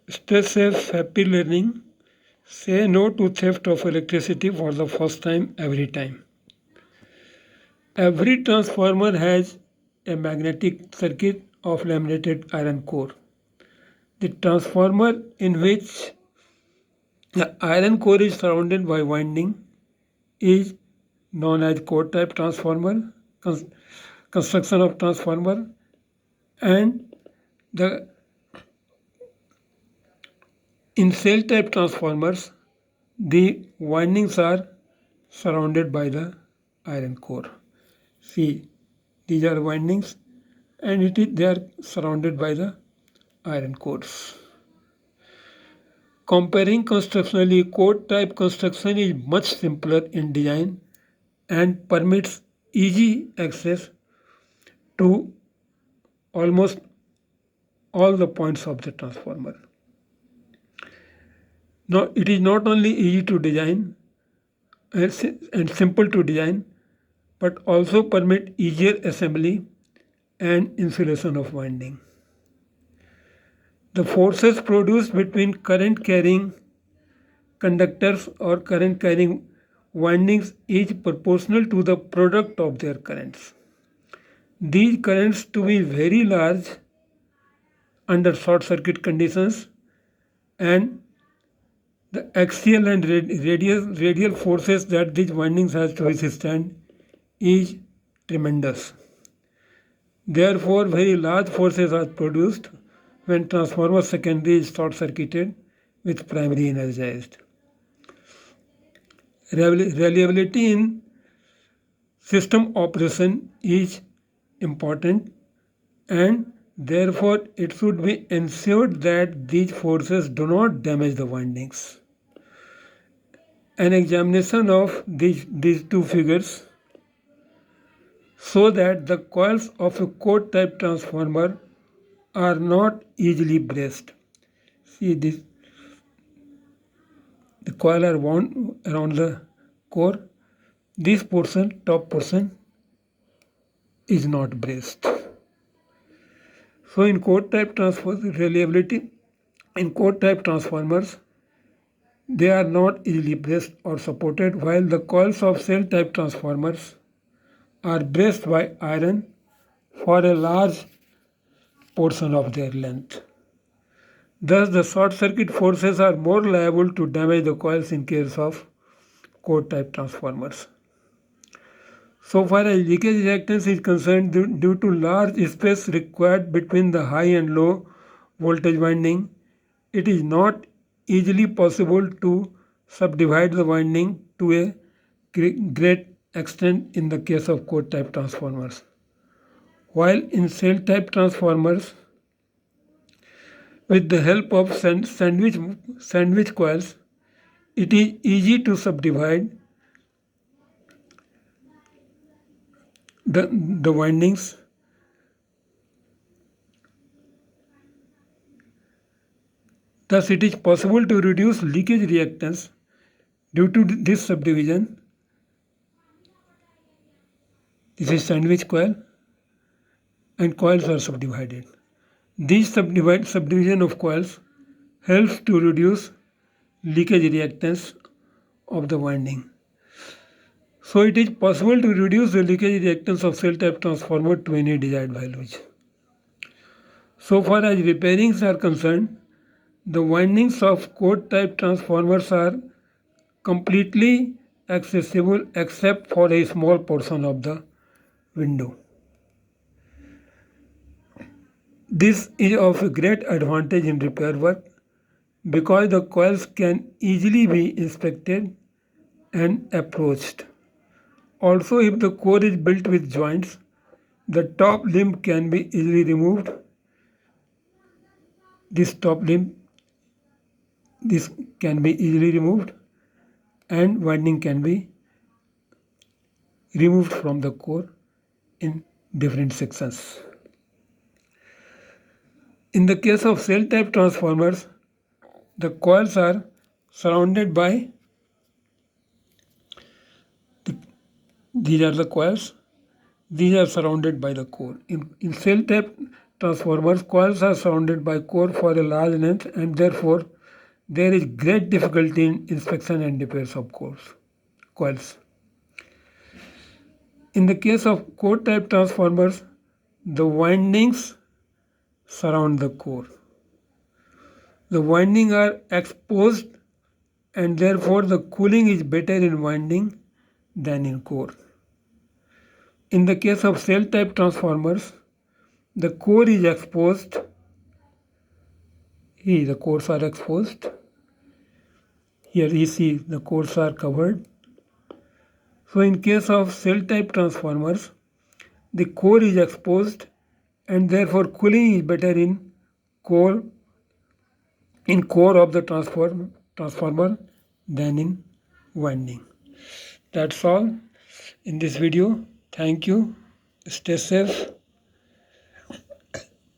Stay safe, happy learning. Say no to theft of electricity for the first time every time. Every transformer has a magnetic circuit of laminated iron core. The transformer in which the iron core is surrounded by winding is known as core type transformer, construction of transformer, and the in cell type transformers the windings are surrounded by the iron core. See, these are windings and they are surrounded by the iron cores. Comparing constructionally, core type construction is much simpler in design and permits easy access to almost all the points of the transformer. Now, it is not only easy to design and simple to design, but also permit easier assembly and insulation of winding. The forces produced between current carrying conductors or current carrying windings is proportional to the product of their currents. These currents to be very large under short circuit conditions, and the axial and radial forces that these windings has to withstand is tremendous. Therefore, very large forces are produced when transformer secondary is short circuited with primary energized. Reliability in system operation is important, and therefore it should be ensured that these forces do not damage the windings. An examination of these two figures so that the coils of a core type transformer are not easily braced. See this, the coil are wound around the core. This portion, top portion, is not braced. So in core type reliability in core type transformers, they are not easily braced or supported, while the coils of cell type transformers are braced by iron for a large portion of their length. Thus, the short circuit forces are more liable to damage the coils in case of core type transformers. So far as leakage reactance is concerned, due to large space required between the high and low voltage winding, it is not easily possible to subdivide the winding to a great extent in the case of core type transformers. While in cell type transformers, with the help of sandwich coils, it is easy to subdivide the windings. Thus, it is possible to reduce leakage reactance due to this subdivision. This is sandwich coil, and coils are subdivided. This subdivision of coils helps to reduce leakage reactance of the winding. So it is possible to reduce the leakage reactance of cell type transformer to any desired values. So far as repairings are concerned, the windings of core type transformers are completely accessible except for a small portion of the window. This is of a great advantage in repair work because the coils can easily be inspected and approached. Also, if the core is built with joints, the top limb can be easily removed. This can be easily removed, and winding can be removed from the core in different sections. In the case of cell type transformers, the coils are surrounded by these are the coils. These are surrounded by the core. In cell type transformers, coils are surrounded by core for a large length, and therefore there is great difficulty in inspection and repairs of coils. In the case of core type transformers, the windings surround the core. The windings are exposed, and therefore the cooling is better in winding than in core. In the case of cell type transformers, the core is exposed. Here the cores are exposed. Here you see the cores are covered. So in case of cell type transformers, the core is exposed, and therefore cooling is better in core of the transformer than in winding. That's all in this video. Thank you. Stay safe.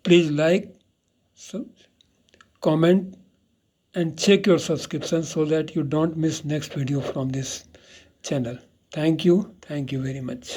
Please like, comment, and check your subscription so that you don't miss next video from this channel. Thank you very much.